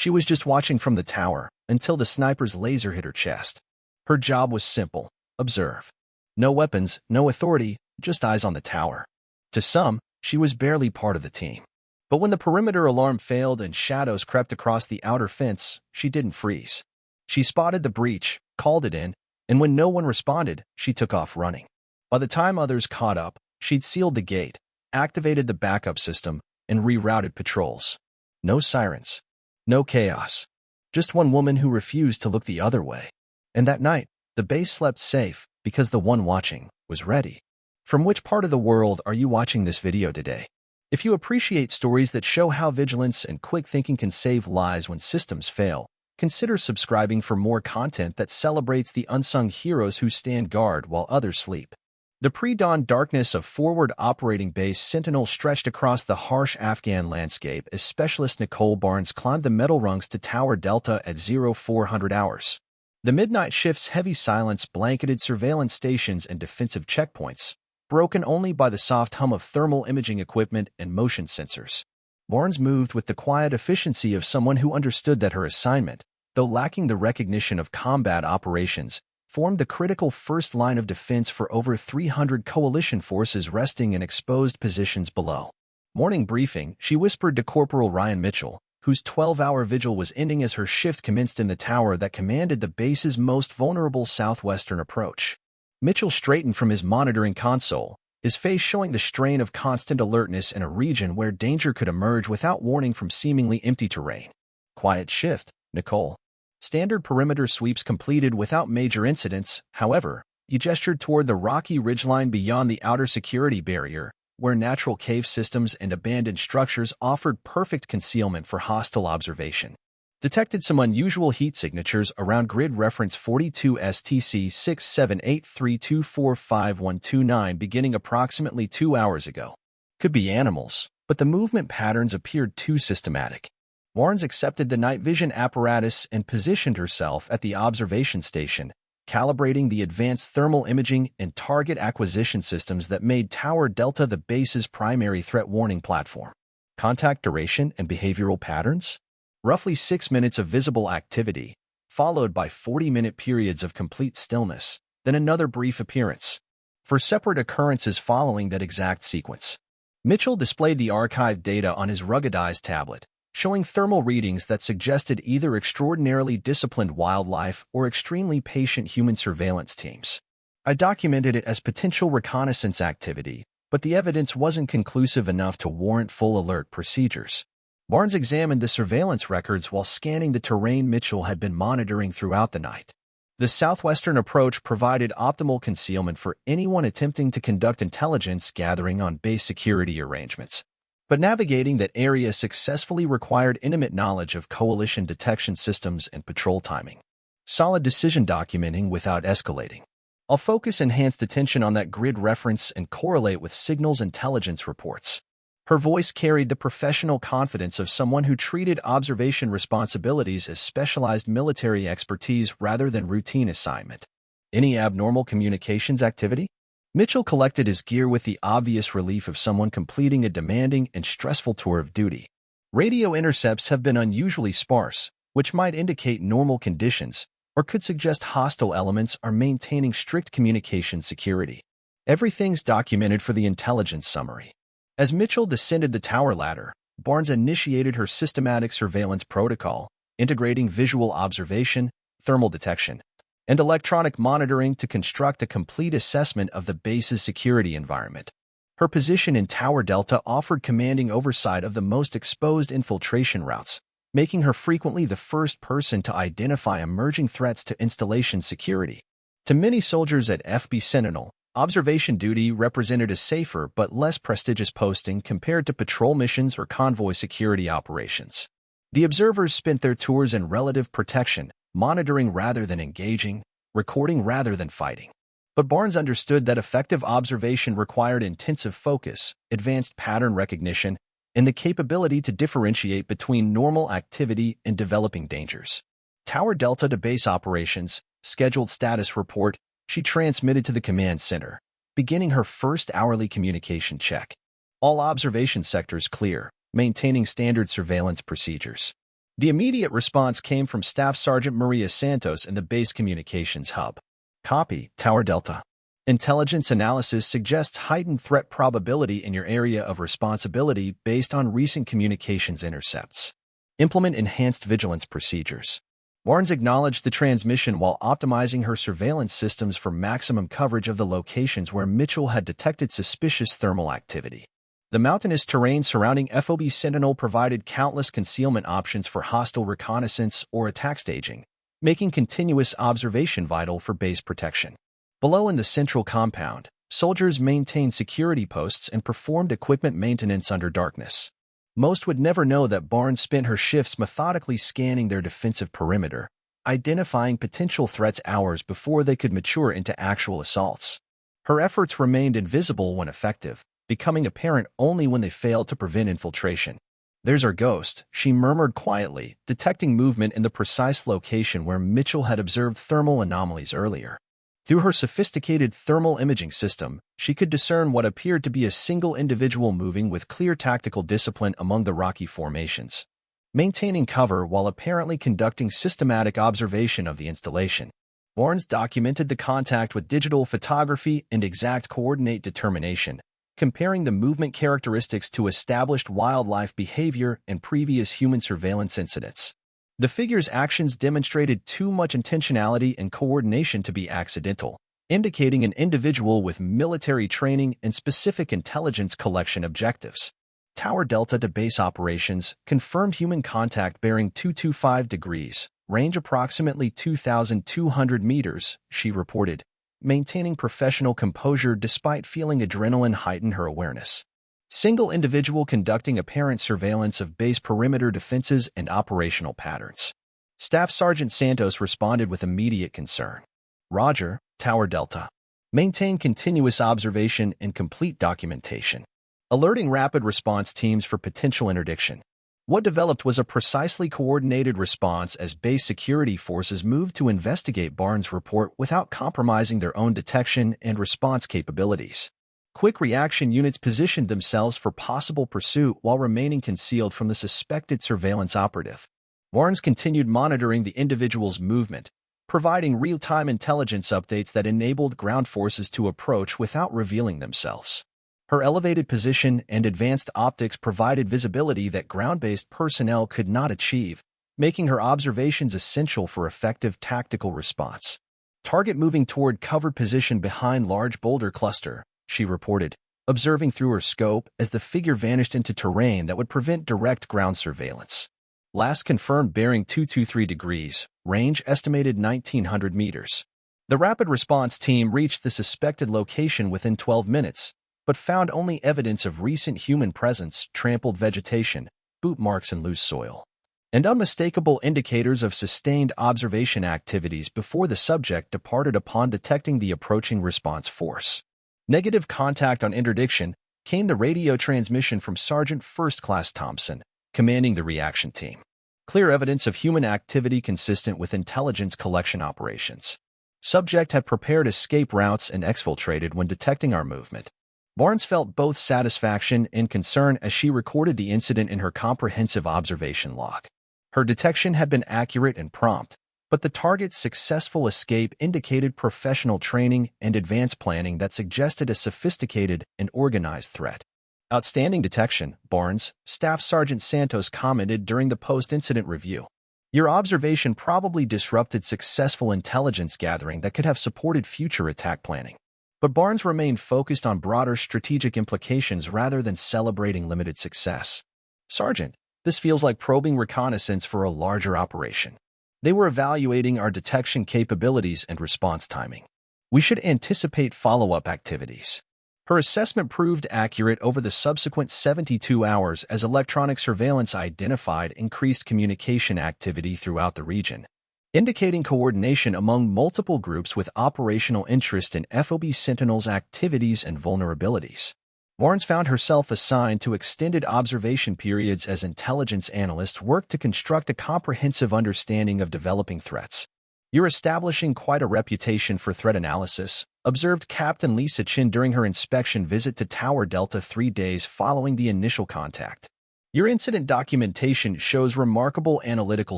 She was just watching from the tower until the sniper's laser hit her chest. Her job was simple: observe. No weapons, no authority, just eyes on the tower. To some, she was barely part of the team. But when the perimeter alarm failed and shadows crept across the outer fence, she didn't freeze. She spotted the breach, called it in, and when no one responded, she took off running. By the time others caught up, she'd sealed the gate, activated the backup system, and rerouted patrols. No sirens. No chaos. Just one woman who refused to look the other way. And that night, the base slept safe because the one watching was ready. From which part of the world are you watching this video today? If you appreciate stories that show how vigilance and quick thinking can save lives when systems fail, consider subscribing for more content that celebrates the unsung heroes who stand guard while others sleep. The pre-dawn darkness of forward operating base Sentinel stretched across the harsh Afghan landscape as specialist Nicole Barnes climbed the metal rungs to Tower Delta at 0400 hours. The midnight shift's heavy silence blanketed surveillance stations and defensive checkpoints, broken only by the soft hum of thermal imaging equipment and motion sensors. Barnes moved with the quiet efficiency of someone who understood that her assignment, though lacking the recognition of combat operations, formed the critical first line of defense for over 300 coalition forces resting in exposed positions below. Morning briefing, she whispered to Corporal Ryan Mitchell, whose 12-hour vigil was ending as her shift commenced in the tower that commanded the base's most vulnerable southwestern approach. Mitchell straightened from his monitoring console, his face showing the strain of constant alertness in a region where danger could emerge without warning from seemingly empty terrain. Quiet shift, Nicole. Standard perimeter sweeps completed without major incidents. However, he gestured toward the rocky ridgeline beyond the outer security barrier, where natural cave systems and abandoned structures offered perfect concealment for hostile observation. Detected some unusual heat signatures around grid reference 42 STC 67832455129 beginning approximately 2 hours ago. Could be animals, but the movement patterns appeared too systematic. Barnes accepted the night vision apparatus and positioned herself at the observation station, calibrating the advanced thermal imaging and target acquisition systems that made Tower Delta the base's primary threat warning platform. Contact duration and behavioral patterns? Roughly 6 minutes of visible activity, followed by 40-minute periods of complete stillness, then another brief appearance. For separate occurrences following that exact sequence. Mitchell displayed the archived data on his ruggedized tablet, showing thermal readings that suggested either extraordinarily disciplined wildlife or extremely patient human surveillance teams. I documented it as potential reconnaissance activity, but the evidence wasn't conclusive enough to warrant full alert procedures. Barnes examined the surveillance records while scanning the terrain Mitchell had been monitoring throughout the night. The southwestern approach provided optimal concealment for anyone attempting to conduct intelligence gathering on base security arrangements. But navigating that area successfully required intimate knowledge of coalition detection systems and patrol timing. Solid decision documenting without escalating. I'll focus enhanced attention on that grid reference and correlate with signals intelligence reports. Her voice carried the professional confidence of someone who treated observation responsibilities as specialized military expertise rather than routine assignment. Any abnormal communications activity? Mitchell collected his gear with the obvious relief of someone completing a demanding and stressful tour of duty. Radio intercepts have been unusually sparse, which might indicate normal conditions, or could suggest hostile elements are maintaining strict communication security. Everything's documented for the intelligence summary. As Mitchell descended the tower ladder, Barnes initiated her systematic surveillance protocol, integrating visual observation, thermal detection, and electronic monitoring to construct a complete assessment of the base's security environment. Her position in Tower Delta offered commanding oversight of the most exposed infiltration routes, making her frequently the first person to identify emerging threats to installation security. To many soldiers at FB Sentinel, observation duty represented a safer but less prestigious posting compared to patrol missions or convoy security operations. The observers spent their tours in relative protection, monitoring rather than engaging, recording rather than fighting. But Barnes understood that effective observation required intensive focus, advanced pattern recognition, and the capability to differentiate between normal activity and developing dangers. Tower Delta to base operations, scheduled status report, she transmitted to the command center, beginning her first hourly communication check. All observation sectors clear, maintaining standard surveillance procedures. The immediate response came from Staff Sergeant Maria Santos in the Base Communications Hub. Copy, Tower Delta. Intelligence analysis suggests heightened threat probability in your area of responsibility based on recent communications intercepts. Implement enhanced vigilance procedures. Barnes acknowledged the transmission while optimizing her surveillance systems for maximum coverage of the locations where Mitchell had detected suspicious thermal activity. The mountainous terrain surrounding FOB Sentinel provided countless concealment options for hostile reconnaissance or attack staging, making continuous observation vital for base protection. Below in the central compound, soldiers maintained security posts and performed equipment maintenance under darkness. Most would never know that Barnes spent her shifts methodically scanning their defensive perimeter, identifying potential threats hours before they could mature into actual assaults. Her efforts remained invisible when effective, becoming apparent only when they failed to prevent infiltration. "There's our ghost," she murmured quietly, detecting movement in the precise location where Mitchell had observed thermal anomalies earlier. Through her sophisticated thermal imaging system, she could discern what appeared to be a single individual moving with clear tactical discipline among the rocky formations, maintaining cover while apparently conducting systematic observation of the installation. Barnes documented the contact with digital photography and exact coordinate determination, comparing the movement characteristics to established wildlife behavior and previous human surveillance incidents. The figure's actions demonstrated too much intentionality and coordination to be accidental, indicating an individual with military training and specific intelligence collection objectives. Tower Delta to base operations confirmed human contact bearing 225 degrees, range approximately 2,200 meters, she reported, maintaining professional composure despite feeling adrenaline heighten her awareness. Single individual conducting apparent surveillance of base perimeter defenses and operational patterns. Staff Sergeant Santos responded with immediate concern. Roger, Tower Delta. Maintain continuous observation and complete documentation. Alerting rapid response teams for potential interdiction. What developed was a precisely coordinated response as base security forces moved to investigate Barnes' report without compromising their own detection and response capabilities. Quick reaction units positioned themselves for possible pursuit while remaining concealed from the suspected surveillance operative. Barnes continued monitoring the individual's movement, providing real-time intelligence updates that enabled ground forces to approach without revealing themselves. Her elevated position and advanced optics provided visibility that ground-based personnel could not achieve, making her observations essential for effective tactical response. Target moving toward covered position behind large boulder cluster, she reported, observing through her scope as the figure vanished into terrain that would prevent direct ground surveillance. Last confirmed bearing 223 degrees, range estimated 1,900 meters. The rapid response team reached the suspected location within 12 minutes, but found only evidence of recent human presence, trampled vegetation, boot marks and loose soil, and unmistakable indicators of sustained observation activities before the subject departed upon detecting the approaching response force. Negative contact on interdiction came the radio transmission from Sergeant First Class Thompson, commanding the reaction team. Clear evidence of human activity consistent with intelligence collection operations. Subject had prepared escape routes and exfiltrated when detecting our movement. Barnes felt both satisfaction and concern as she recorded the incident in her comprehensive observation log. Her detection had been accurate and prompt, but the target's successful escape indicated professional training and advanced planning that suggested a sophisticated and organized threat. Outstanding detection, Barnes, Staff Sergeant Santos commented during the post-incident review. Your observation probably disrupted successful intelligence gathering that could have supported future attack planning. But Barnes remained focused on broader strategic implications rather than celebrating limited success. Sergeant, this feels like probing reconnaissance for a larger operation. They were evaluating our detection capabilities and response timing. We should anticipate follow-up activities. Her assessment proved accurate over the subsequent 72 hours as electronic surveillance identified increased communication activity throughout the region, indicating coordination among multiple groups with operational interest in FOB Sentinel's activities and vulnerabilities. Barnes found herself assigned to extended observation periods as intelligence analysts worked to construct a comprehensive understanding of developing threats. You're establishing quite a reputation for threat analysis, observed Captain Lisa Chin during her inspection visit to Tower Delta 3 days following the initial contact. Your incident documentation shows remarkable analytical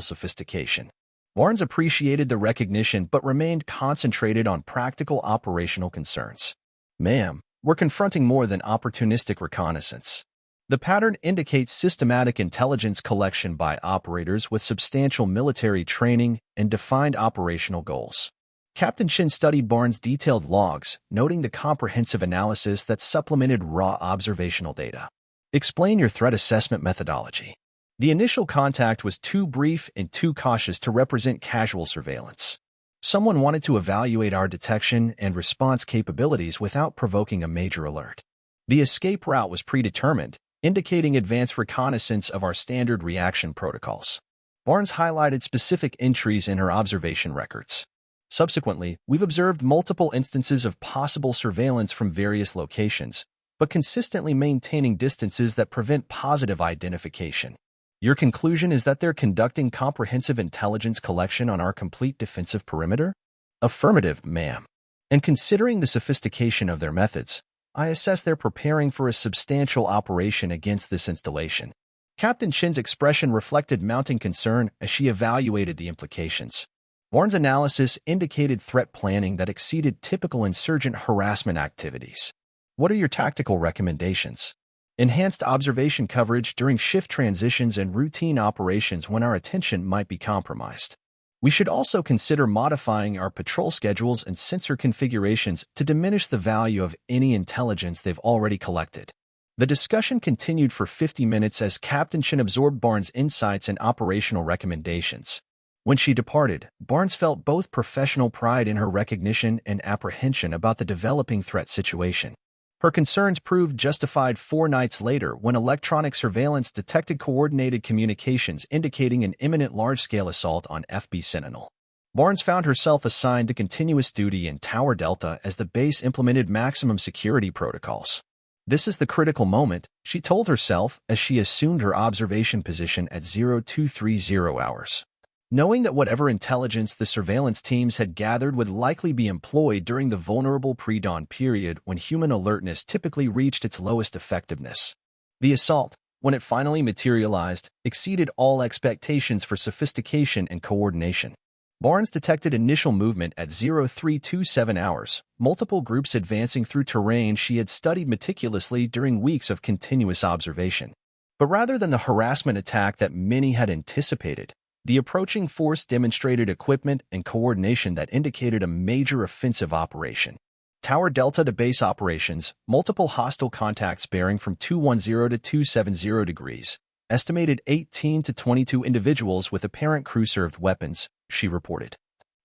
sophistication. Barnes appreciated the recognition but remained concentrated on practical operational concerns. Ma'am, we're confronting more than opportunistic reconnaissance. The pattern indicates systematic intelligence collection by operators with substantial military training and defined operational goals. Captain Shin studied Barnes' detailed logs, noting the comprehensive analysis that supplemented raw observational data. Explain your threat assessment methodology. The initial contact was too brief and too cautious to represent casual surveillance. Someone wanted to evaluate our detection and response capabilities without provoking a major alert. The escape route was predetermined, indicating advanced reconnaissance of our standard reaction protocols. Barnes highlighted specific entries in her observation records. Subsequently, we've observed multiple instances of possible surveillance from various locations, but consistently maintaining distances that prevent positive identification. Your conclusion is that they're conducting comprehensive intelligence collection on our complete defensive perimeter? Affirmative, ma'am. And considering the sophistication of their methods, I assess they're preparing for a substantial operation against this installation. Captain Shin's expression reflected mounting concern as she evaluated the implications. Barnes' analysis indicated threat planning that exceeded typical insurgent harassment activities. What are your tactical recommendations? Enhanced observation coverage during shift transitions and routine operations when our attention might be compromised. We should also consider modifying our patrol schedules and sensor configurations to diminish the value of any intelligence they've already collected. The discussion continued for 50 minutes as Captain Shin absorbed Barnes' insights and operational recommendations. When she departed, Barnes felt both professional pride in her recognition and apprehension about the developing threat situation. Her concerns proved justified 4 nights later when electronic surveillance detected coordinated communications indicating an imminent large-scale assault on FB Sentinel. Barnes found herself assigned to continuous duty in Tower Delta as the base implemented maximum security protocols. This is the critical moment, she told herself as she assumed her observation position at 0230 hours. Knowing that whatever intelligence the surveillance teams had gathered would likely be employed during the vulnerable pre-dawn period when human alertness typically reached its lowest effectiveness. The assault, when it finally materialized, exceeded all expectations for sophistication and coordination. Barnes detected initial movement at 0327 hours, multiple groups advancing through terrain she had studied meticulously during weeks of continuous observation. But rather than the harassment attack that many had anticipated, the approaching force demonstrated equipment and coordination that indicated a major offensive operation. Tower Delta to base operations, multiple hostile contacts bearing from 210 to 270 degrees, estimated 18 to 22 individuals with apparent crew-served weapons, she reported.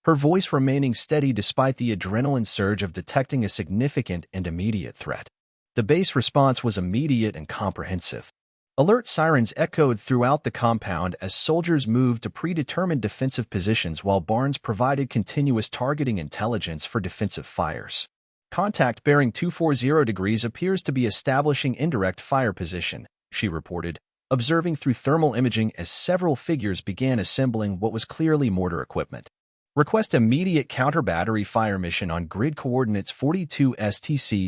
Her voice remaining steady despite the adrenaline surge of detecting a significant and immediate threat. The base response was immediate and comprehensive. Alert sirens echoed throughout the compound as soldiers moved to predetermined defensive positions while Barnes provided continuous targeting intelligence for defensive fires. Contact bearing 240 degrees appears to be establishing indirect fire position, she reported, observing through thermal imaging as several figures began assembling what was clearly mortar equipment. Request immediate counter-battery fire mission on grid coordinates 42 STC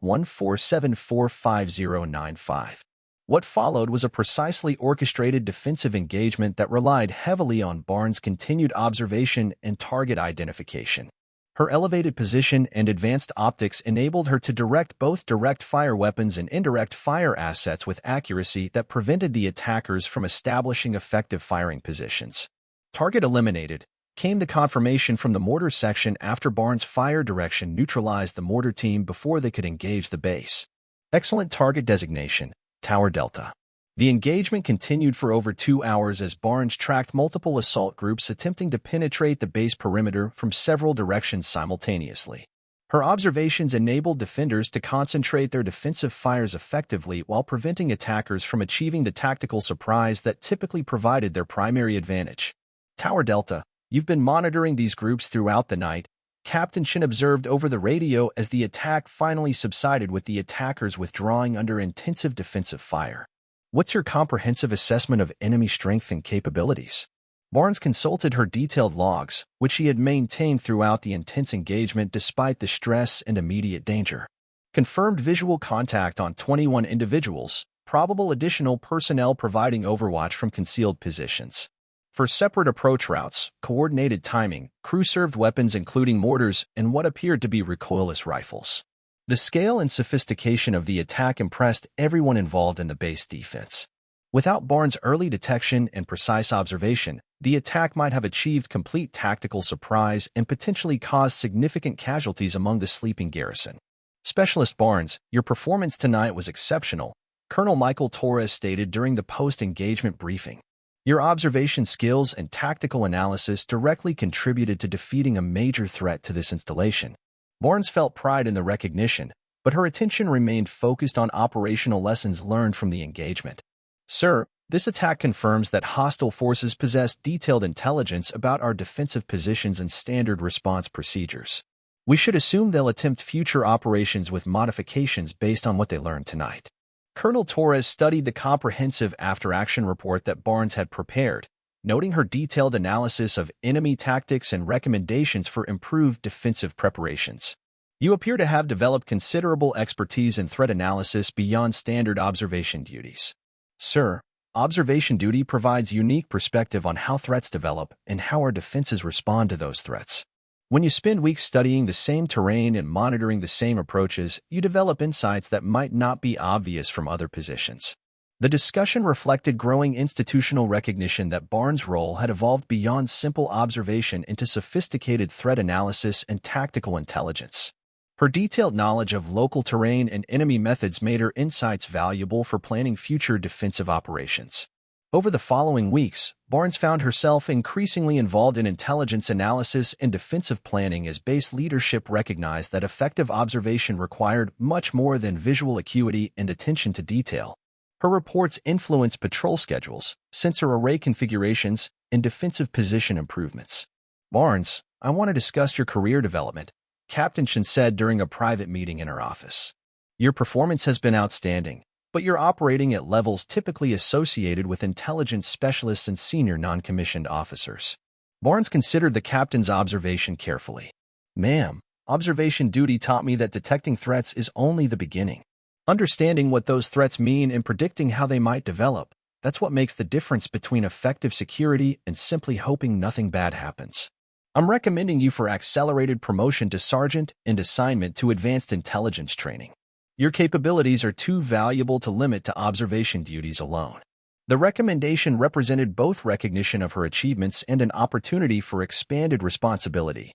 6814745095. What followed was a precisely orchestrated defensive engagement that relied heavily on Barnes' continued observation and target identification. Her elevated position and advanced optics enabled her to direct both direct fire weapons and indirect fire assets with accuracy that prevented the attackers from establishing effective firing positions. Target eliminated, came the confirmation from the mortar section after Barnes' fire direction neutralized the mortar team before they could engage the base. Excellent target designation. Tower Delta. The engagement continued for over 2 hours as Barnes tracked multiple assault groups attempting to penetrate the base perimeter from several directions simultaneously. Her observations enabled defenders to concentrate their defensive fires effectively while preventing attackers from achieving the tactical surprise that typically provided their primary advantage. Tower Delta, you've been monitoring these groups throughout the night, Captain Shin observed over the radio as the attack finally subsided with the attackers withdrawing under intensive defensive fire. What's your comprehensive assessment of enemy strength and capabilities? Barnes consulted her detailed logs, which she had maintained throughout the intense engagement despite the stress and immediate danger. Confirmed visual contact on 21 individuals, probable additional personnel providing overwatch from concealed positions. For separate approach routes, coordinated timing, crew-served weapons including mortars and what appeared to be recoilless rifles. The scale and sophistication of the attack impressed everyone involved in the base defense. Without Barnes' early detection and precise observation, the attack might have achieved complete tactical surprise and potentially caused significant casualties among the sleeping garrison. Specialist Barnes, your performance tonight was exceptional, Colonel Michael Torres stated during the post-engagement briefing. Your observation skills and tactical analysis directly contributed to defeating a major threat to this installation. Barnes felt pride in the recognition, but her attention remained focused on operational lessons learned from the engagement. Sir, this attack confirms that hostile forces possess detailed intelligence about our defensive positions and standard response procedures. We should assume they'll attempt future operations with modifications based on what they learned tonight. Colonel Torres studied the comprehensive after-action report that Barnes had prepared, noting her detailed analysis of enemy tactics and recommendations for improved defensive preparations. You appear to have developed considerable expertise in threat analysis beyond standard observation duties. Sir, observation duty provides unique perspective on how threats develop and how our defenses respond to those threats. When you spend weeks studying the same terrain and monitoring the same approaches, you develop insights that might not be obvious from other positions. The discussion reflected growing institutional recognition that Barnes' role had evolved beyond simple observation into sophisticated threat analysis and tactical intelligence. Her detailed knowledge of local terrain and enemy methods made her insights valuable for planning future defensive operations. Over the following weeks, Barnes found herself increasingly involved in intelligence analysis and defensive planning as base leadership recognized that effective observation required much more than visual acuity and attention to detail. Her reports influenced patrol schedules, sensor array configurations, and defensive position improvements. Barnes, I want to discuss your career development, Captain Shin said during a private meeting in her office. Your performance has been outstanding, but you're operating at levels typically associated with intelligence specialists and senior non-commissioned officers. Barnes considered the captain's observation carefully. Ma'am, observation duty taught me that detecting threats is only the beginning. Understanding what those threats mean and predicting how they might develop, that's what makes the difference between effective security and simply hoping nothing bad happens. I'm recommending you for accelerated promotion to sergeant and assignment to advanced intelligence training. Your capabilities are too valuable to limit to observation duties alone. The recommendation represented both recognition of her achievements and an opportunity for expanded responsibility.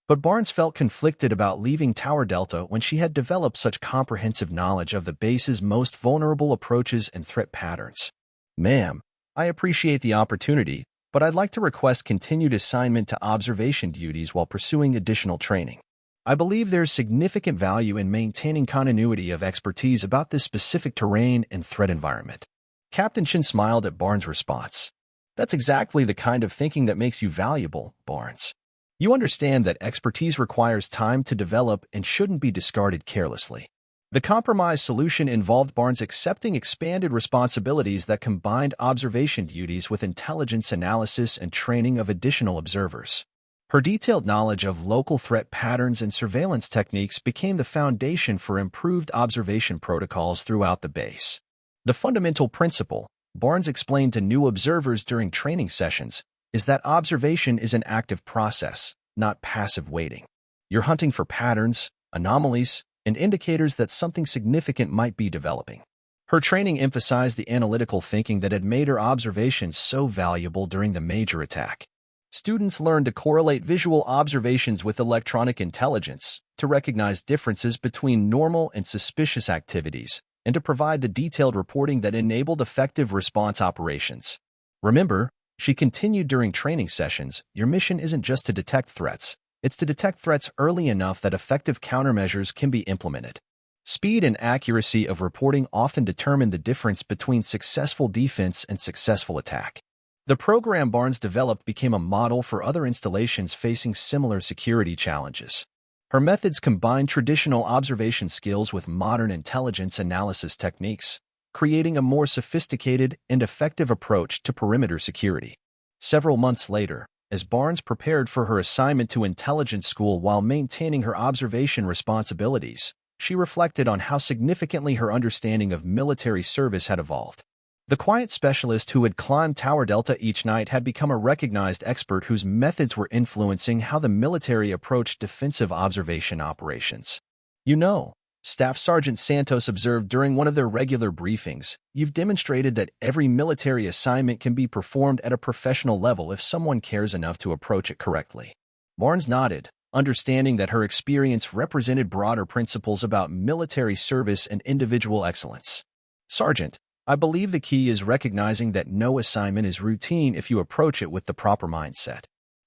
But Barnes felt conflicted about leaving Tower Delta when she had developed such comprehensive knowledge of the base's most vulnerable approaches and threat patterns. Ma'am, I appreciate the opportunity, but I'd like to request continued assignment to observation duties while pursuing additional training. I believe there's significant value in maintaining continuity of expertise about this specific terrain and threat environment. Captain Shin smiled at Barnes' response. That's exactly the kind of thinking that makes you valuable, Barnes. You understand that expertise requires time to develop and shouldn't be discarded carelessly. The compromise solution involved Barnes accepting expanded responsibilities that combined observation duties with intelligence analysis and training of additional observers. Her detailed knowledge of local threat patterns and surveillance techniques became the foundation for improved observation protocols throughout the base. The fundamental principle, Barnes explained to new observers during training sessions, is that observation is an active process, not passive waiting. You're hunting for patterns, anomalies, and indicators that something significant might be developing. Her training emphasized the analytical thinking that had made her observations so valuable during the major attack. Students learned to correlate visual observations with electronic intelligence, to recognize differences between normal and suspicious activities, and to provide the detailed reporting that enabled effective response operations. Remember, she continued during training sessions, your mission isn't just to detect threats, it's to detect threats early enough that effective countermeasures can be implemented. Speed and accuracy of reporting often determine the difference between successful defense and successful attack. The program Barnes developed became a model for other installations facing similar security challenges. Her methods combined traditional observation skills with modern intelligence analysis techniques, creating a more sophisticated and effective approach to perimeter security. Several months later, as Barnes prepared for her assignment to intelligence school while maintaining her observation responsibilities, she reflected on how significantly her understanding of military service had evolved. The quiet specialist who had climbed Tower Delta each night had become a recognized expert whose methods were influencing how the military approached defensive observation operations. "You know," Staff Sergeant Santos observed during one of their regular briefings, "you've demonstrated that every military assignment can be performed at a professional level if someone cares enough to approach it correctly." Barnes nodded, understanding that her experience represented broader principles about military service and individual excellence. "Sergeant, I believe the key is recognizing that no assignment is routine if you approach it with the proper mindset.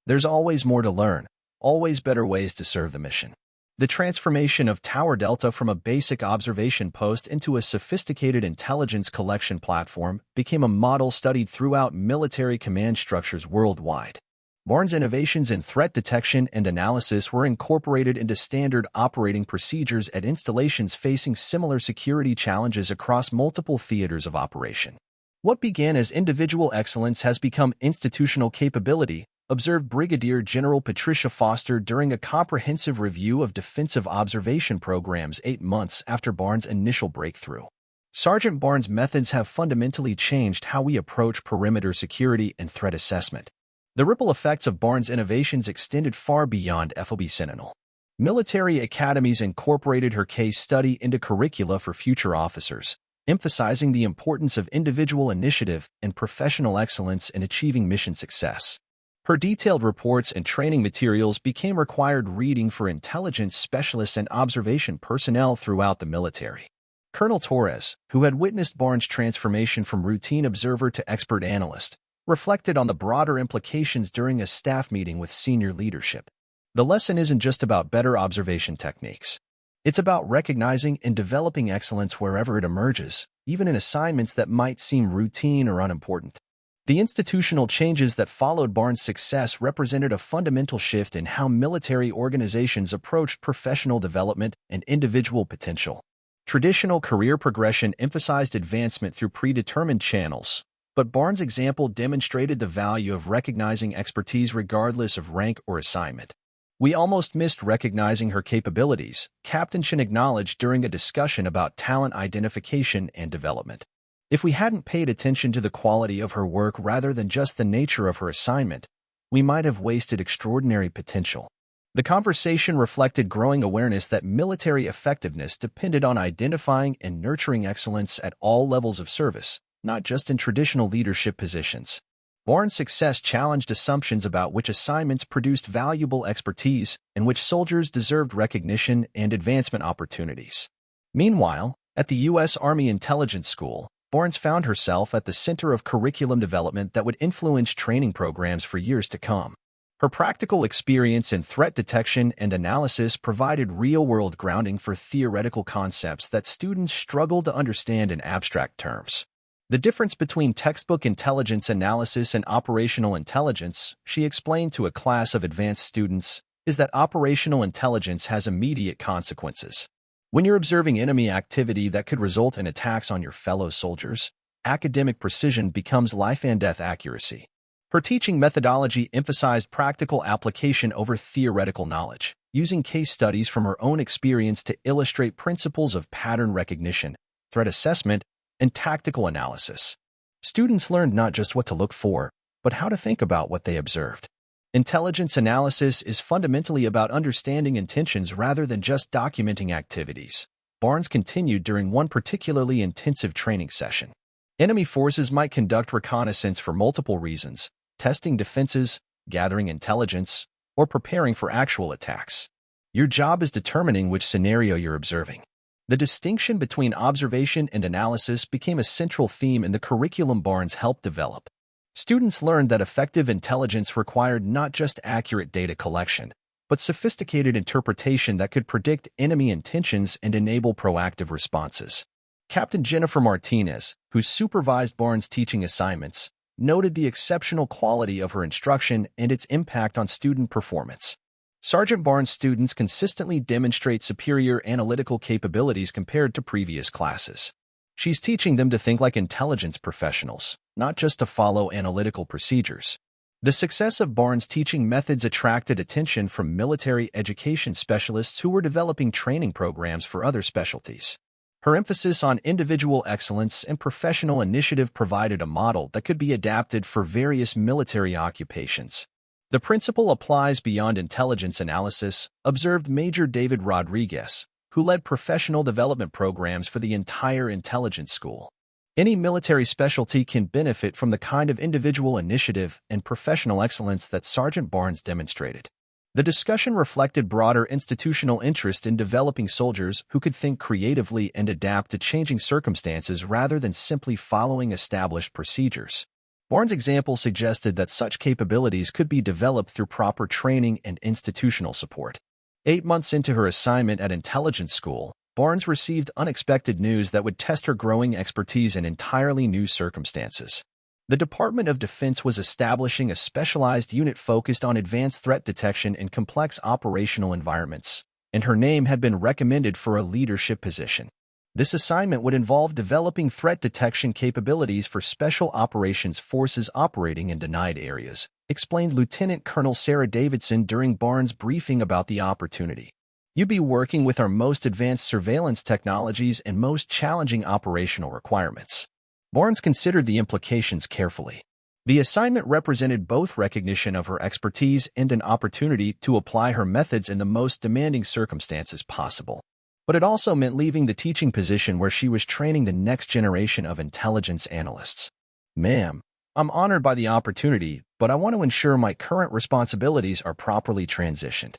There's always more to learn, always better ways to serve the mission." The transformation of Tower Delta from a basic observation post into a sophisticated intelligence collection platform became a model studied throughout military command structures worldwide. Barnes' innovations in threat detection and analysis were incorporated into standard operating procedures at installations facing similar security challenges across multiple theaters of operation. "What began as individual excellence has become institutional capability," observed Brigadier General Patricia Foster during a comprehensive review of defensive observation programs 8 months after Barnes' initial breakthrough. "Sergeant Barnes' methods have fundamentally changed how we approach perimeter security and threat assessment." The ripple effects of Barnes' innovations extended far beyond FOB Sentinel. Military academies incorporated her case study into curricula for future officers, emphasizing the importance of individual initiative and professional excellence in achieving mission success. Her detailed reports and training materials became required reading for intelligence specialists and observation personnel throughout the military. Colonel Torres, who had witnessed Barnes' transformation from routine observer to expert analyst, reflected on the broader implications during a staff meeting with senior leadership. "The lesson isn't just about better observation techniques. It's about recognizing and developing excellence wherever it emerges, even in assignments that might seem routine or unimportant." The institutional changes that followed Barnes' success represented a fundamental shift in how military organizations approached professional development and individual potential. Traditional career progression emphasized advancement through predetermined channels, but Barnes' example demonstrated the value of recognizing expertise regardless of rank or assignment. "We almost missed recognizing her capabilities," Captain Chin acknowledged during a discussion about talent identification and development. "If we hadn't paid attention to the quality of her work rather than just the nature of her assignment, we might have wasted extraordinary potential." The conversation reflected growing awareness that military effectiveness depended on identifying and nurturing excellence at all levels of service, not just in traditional leadership positions. Barnes' success challenged assumptions about which assignments produced valuable expertise and which soldiers deserved recognition and advancement opportunities. Meanwhile, at the U.S. Army Intelligence School, Barnes found herself at the center of curriculum development that would influence training programs for years to come. Her practical experience in threat detection and analysis provided real-world grounding for theoretical concepts that students struggle to understand in abstract terms. "The difference between textbook intelligence analysis and operational intelligence," she explained to a class of advanced students, "is that operational intelligence has immediate consequences. When you're observing enemy activity that could result in attacks on your fellow soldiers, academic precision becomes life-and-death accuracy." Her teaching methodology emphasized practical application over theoretical knowledge, using case studies from her own experience to illustrate principles of pattern recognition, threat assessment, and tactical analysis. Students learned not just what to look for, but how to think about what they observed. Intelligence analysis is fundamentally about understanding intentions rather than just documenting activities, Barnes continued during one particularly intensive training session. Enemy forces might conduct reconnaissance for multiple reasons: testing defenses, gathering intelligence, or preparing for actual attacks. Your job is determining which scenario you're observing. The distinction between observation and analysis became a central theme in the curriculum Barnes helped develop. Students learned that effective intelligence required not just accurate data collection, but sophisticated interpretation that could predict enemy intentions and enable proactive responses. Captain Jennifer Martinez, who supervised Barnes' teaching assignments, noted the exceptional quality of her instruction and its impact on student performance. Sergeant Barnes' students consistently demonstrate superior analytical capabilities compared to previous classes. She's teaching them to think like intelligence professionals, not just to follow analytical procedures. The success of Barnes' teaching methods attracted attention from military education specialists who were developing training programs for other specialties. Her emphasis on individual excellence and professional initiative provided a model that could be adapted for various military occupations. The principle applies beyond intelligence analysis, observed Major David Rodriguez, who led professional development programs for the entire intelligence school. Any military specialty can benefit from the kind of individual initiative and professional excellence that Sergeant Barnes demonstrated. The discussion reflected broader institutional interest in developing soldiers who could think creatively and adapt to changing circumstances rather than simply following established procedures. Barnes' example suggested that such capabilities could be developed through proper training and institutional support. 8 months into her assignment at intelligence school, Barnes received unexpected news that would test her growing expertise in entirely new circumstances. The Department of Defense was establishing a specialized unit focused on advanced threat detection in complex operational environments, and her name had been recommended for a leadership position. This assignment would involve developing threat detection capabilities for Special Operations Forces operating in denied areas, explained Lieutenant Colonel Sarah Davidson during Barnes' briefing about the opportunity. You'd be working with our most advanced surveillance technologies and most challenging operational requirements. Barnes considered the implications carefully. The assignment represented both recognition of her expertise and an opportunity to apply her methods in the most demanding circumstances possible. But it also meant leaving the teaching position where she was training the next generation of intelligence analysts. Ma'am, I'm honored by the opportunity, but I want to ensure my current responsibilities are properly transitioned.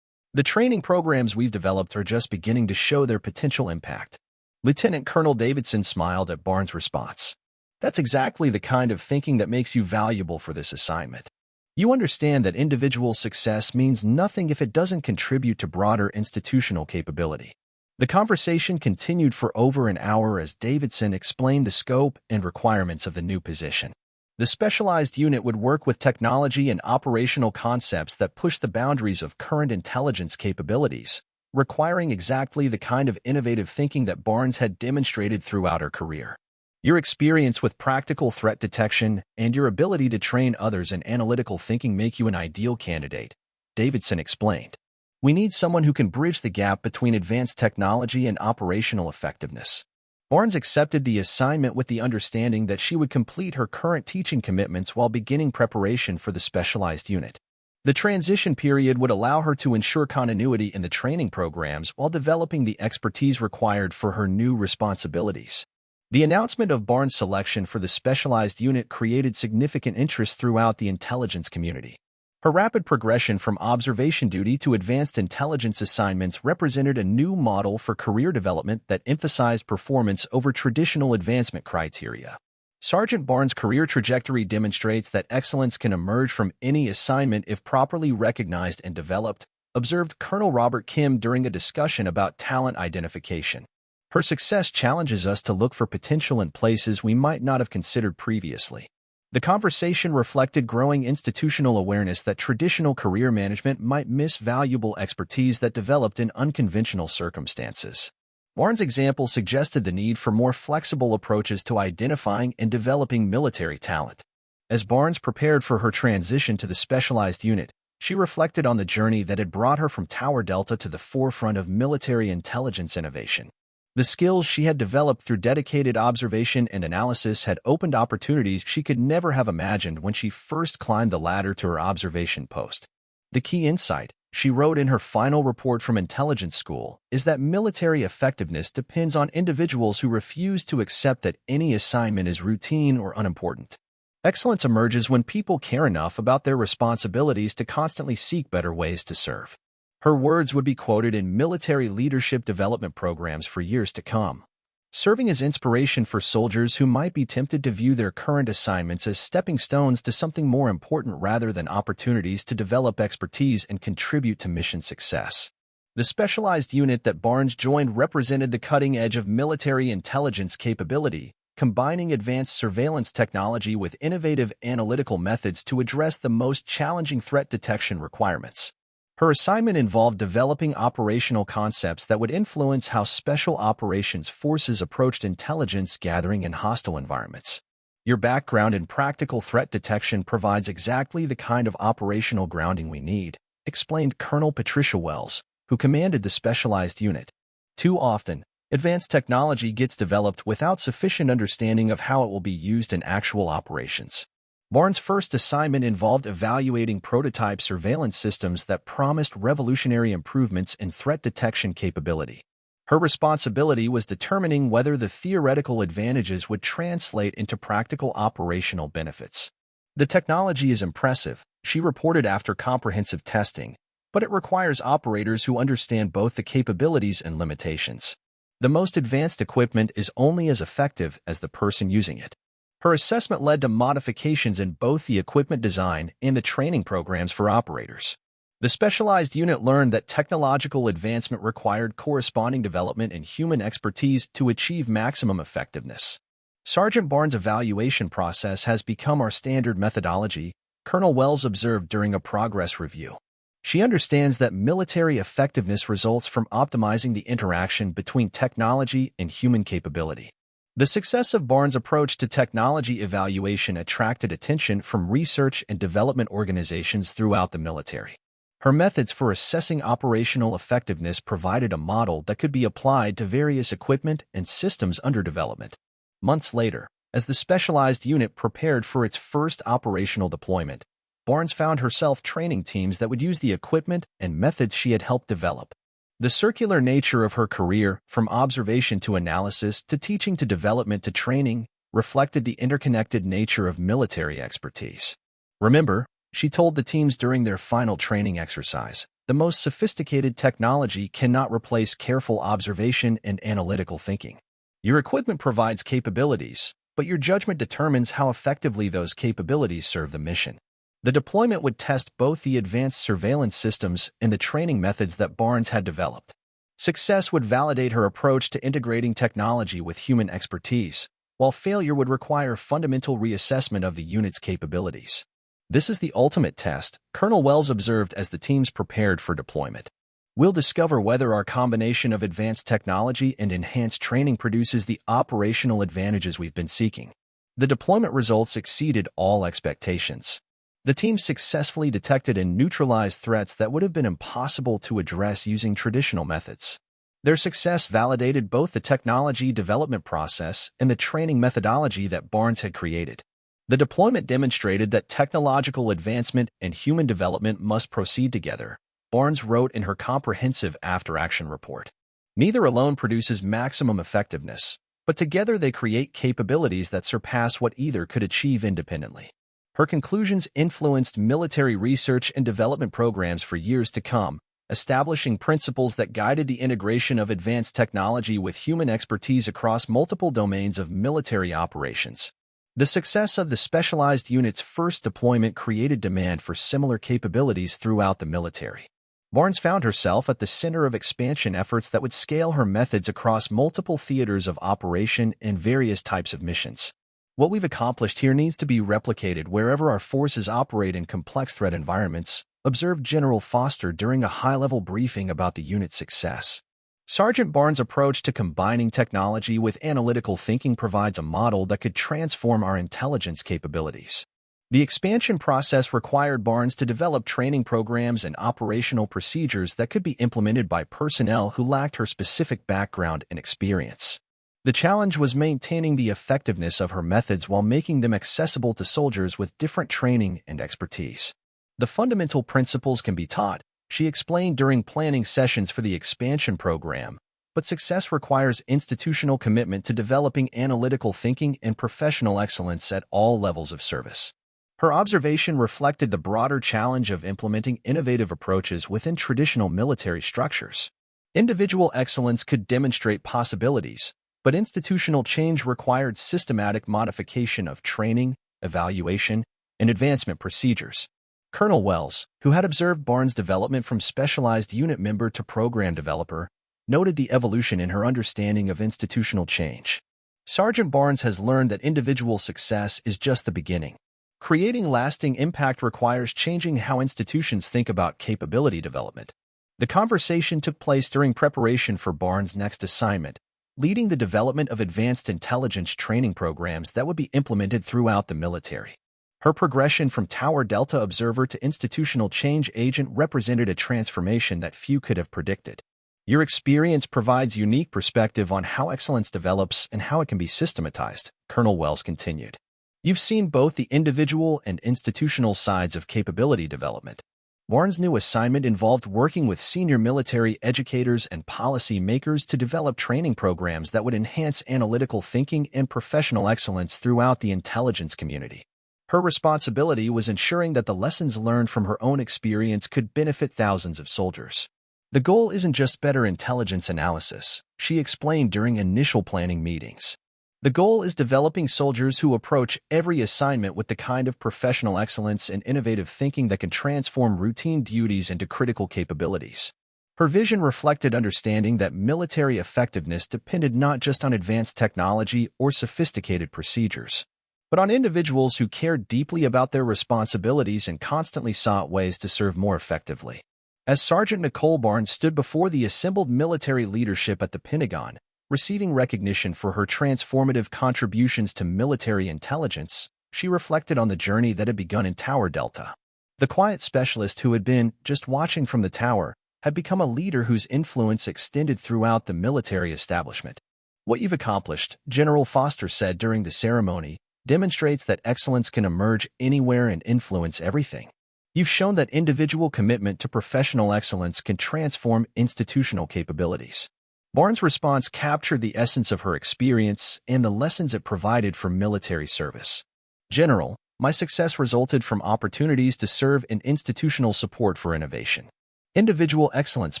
The training programs we've developed are just beginning to show their potential impact. Lieutenant Colonel Davidson smiled at Barnes' response. That's exactly the kind of thinking that makes you valuable for this assignment. You understand that individual success means nothing if it doesn't contribute to broader institutional capability. The conversation continued for over an hour as Davidson explained the scope and requirements of the new position. The specialized unit would work with technology and operational concepts that push the boundaries of current intelligence capabilities, requiring exactly the kind of innovative thinking that Barnes had demonstrated throughout her career. Your experience with practical threat detection and your ability to train others in analytical thinking make you an ideal candidate, Davidson explained. We need someone who can bridge the gap between advanced technology and operational effectiveness. Barnes accepted the assignment with the understanding that she would complete her current teaching commitments while beginning preparation for the specialized unit. The transition period would allow her to ensure continuity in the training programs while developing the expertise required for her new responsibilities. The announcement of Barnes' selection for the specialized unit created significant interest throughout the intelligence community. Her rapid progression from observation duty to advanced intelligence assignments represented a new model for career development that emphasized performance over traditional advancement criteria. Sergeant Barnes' career trajectory demonstrates that excellence can emerge from any assignment if properly recognized and developed, observed Colonel Robert Kim during a discussion about talent identification. Her success challenges us to look for potential in places we might not have considered previously. The conversation reflected growing institutional awareness that traditional career management might miss valuable expertise that developed in unconventional circumstances. Barnes' example suggested the need for more flexible approaches to identifying and developing military talent. As Barnes prepared for her transition to the specialized unit, she reflected on the journey that had brought her from Tower Delta to the forefront of military intelligence innovation. The skills she had developed through dedicated observation and analysis had opened opportunities she could never have imagined when she first climbed the ladder to her observation post. The key insight, she wrote in her final report from intelligence school, is that military effectiveness depends on individuals who refuse to accept that any assignment is routine or unimportant. Excellence emerges when people care enough about their responsibilities to constantly seek better ways to serve. Her words would be quoted in military leadership development programs for years to come, serving as inspiration for soldiers who might be tempted to view their current assignments as stepping stones to something more important rather than opportunities to develop expertise and contribute to mission success. The specialized unit that Barnes joined represented the cutting edge of military intelligence capability, combining advanced surveillance technology with innovative analytical methods to address the most challenging threat detection requirements. Her assignment involved developing operational concepts that would influence how special operations forces approached intelligence gathering in hostile environments. Your background in practical threat detection provides exactly the kind of operational grounding we need, explained Colonel Patricia Wells, who commanded the specialized unit. Too often, advanced technology gets developed without sufficient understanding of how it will be used in actual operations. Barnes' first assignment involved evaluating prototype surveillance systems that promised revolutionary improvements in threat detection capability. Her responsibility was determining whether the theoretical advantages would translate into practical operational benefits. The technology is impressive, she reported after comprehensive testing, but it requires operators who understand both the capabilities and limitations. The most advanced equipment is only as effective as the person using it. Her assessment led to modifications in both the equipment design and the training programs for operators. The specialized unit learned that technological advancement required corresponding development in human expertise to achieve maximum effectiveness. Sergeant Barnes' evaluation process has become our standard methodology, Colonel Wells observed during a progress review. She understands that military effectiveness results from optimizing the interaction between technology and human capability. The success of Barnes' approach to technology evaluation attracted attention from research and development organizations throughout the military. Her methods for assessing operational effectiveness provided a model that could be applied to various equipment and systems under development. Months later, as the specialized unit prepared for its first operational deployment, Barnes found herself training teams that would use the equipment and methods she had helped develop. The circular nature of her career, from observation to analysis to teaching to development to training, reflected the interconnected nature of military expertise. Remember, she told the teams during their final training exercise, the most sophisticated technology cannot replace careful observation and analytical thinking. Your equipment provides capabilities, but your judgment determines how effectively those capabilities serve the mission. The deployment would test both the advanced surveillance systems and the training methods that Barnes had developed. Success would validate her approach to integrating technology with human expertise, while failure would require fundamental reassessment of the unit's capabilities. This is the ultimate test, Colonel Wells observed as the teams prepared for deployment. We'll discover whether our combination of advanced technology and enhanced training produces the operational advantages we've been seeking. The deployment results exceeded all expectations. The team successfully detected and neutralized threats that would have been impossible to address using traditional methods. Their success validated both the technology development process and the training methodology that Barnes had created. The deployment demonstrated that technological advancement and human development must proceed together, Barnes wrote in her comprehensive after-action report. Neither alone produces maximum effectiveness, but together they create capabilities that surpass what either could achieve independently. Her conclusions influenced military research and development programs for years to come, establishing principles that guided the integration of advanced technology with human expertise across multiple domains of military operations. The success of the specialized unit's first deployment created demand for similar capabilities throughout the military. Barnes found herself at the center of expansion efforts that would scale her methods across multiple theaters of operation and various types of missions. What we've accomplished here needs to be replicated wherever our forces operate in complex threat environments, observed General Foster during a high-level briefing about the unit's success. Sergeant Barnes' approach to combining technology with analytical thinking provides a model that could transform our intelligence capabilities. The expansion process required Barnes to develop training programs and operational procedures that could be implemented by personnel who lacked her specific background and experience. The challenge was maintaining the effectiveness of her methods while making them accessible to soldiers with different training and expertise. The fundamental principles can be taught, she explained during planning sessions for the expansion program, but success requires institutional commitment to developing analytical thinking and professional excellence at all levels of service. Her observation reflected the broader challenge of implementing innovative approaches within traditional military structures. Individual excellence could demonstrate possibilities, but institutional change required systematic modification of training, evaluation, and advancement procedures. Colonel Wells, who had observed Barnes' development from specialized unit member to program developer, noted the evolution in her understanding of institutional change. Sergeant Barnes has learned that individual success is just the beginning. Creating lasting impact requires changing how institutions think about capability development. The conversation took place during preparation for Barnes' next assignment, leading the development of advanced intelligence training programs that would be implemented throughout the military. Her progression from Tower Delta observer to institutional change agent represented a transformation that few could have predicted. Your experience provides unique perspective on how excellence develops and how it can be systematized, Colonel Wells continued. You've seen both the individual and institutional sides of capability development. Warren's new assignment involved working with senior military educators and policy makers to develop training programs that would enhance analytical thinking and professional excellence throughout the intelligence community. Her responsibility was ensuring that the lessons learned from her own experience could benefit thousands of soldiers. The goal isn't just better intelligence analysis, she explained during initial planning meetings. The goal is developing soldiers who approach every assignment with the kind of professional excellence and innovative thinking that can transform routine duties into critical capabilities. Her vision reflected understanding that military effectiveness depended not just on advanced technology or sophisticated procedures, but on individuals who cared deeply about their responsibilities and constantly sought ways to serve more effectively. As Sergeant Nicole Barnes stood before the assembled military leadership at the Pentagon, receiving recognition for her transformative contributions to military intelligence, she reflected on the journey that had begun in Tower Delta. The quiet specialist who had been just watching from the tower had become a leader whose influence extended throughout the military establishment. What you've accomplished, General Foster said during the ceremony, demonstrates that excellence can emerge anywhere and influence everything. You've shown that individual commitment to professional excellence can transform institutional capabilities. Barnes' response captured the essence of her experience and the lessons it provided for military service. General, my success resulted from opportunities to serve in institutional support for innovation. Individual excellence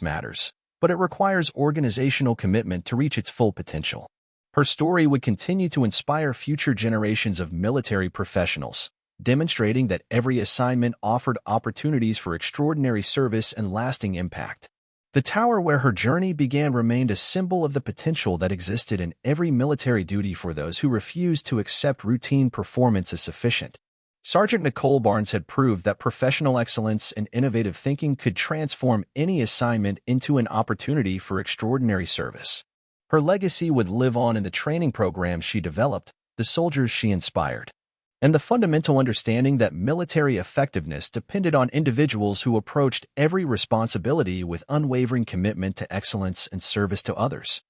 matters, but it requires organizational commitment to reach its full potential. Her story would continue to inspire future generations of military professionals, demonstrating that every assignment offered opportunities for extraordinary service and lasting impact. The tower where her journey began remained a symbol of the potential that existed in every military duty for those who refused to accept routine performance as sufficient. Sergeant Nicole Barnes had proved that professional excellence and innovative thinking could transform any assignment into an opportunity for extraordinary service. Her legacy would live on in the training programs she developed, the soldiers she inspired, and the fundamental understanding that military effectiveness depended on individuals who approached every responsibility with unwavering commitment to excellence and service to others.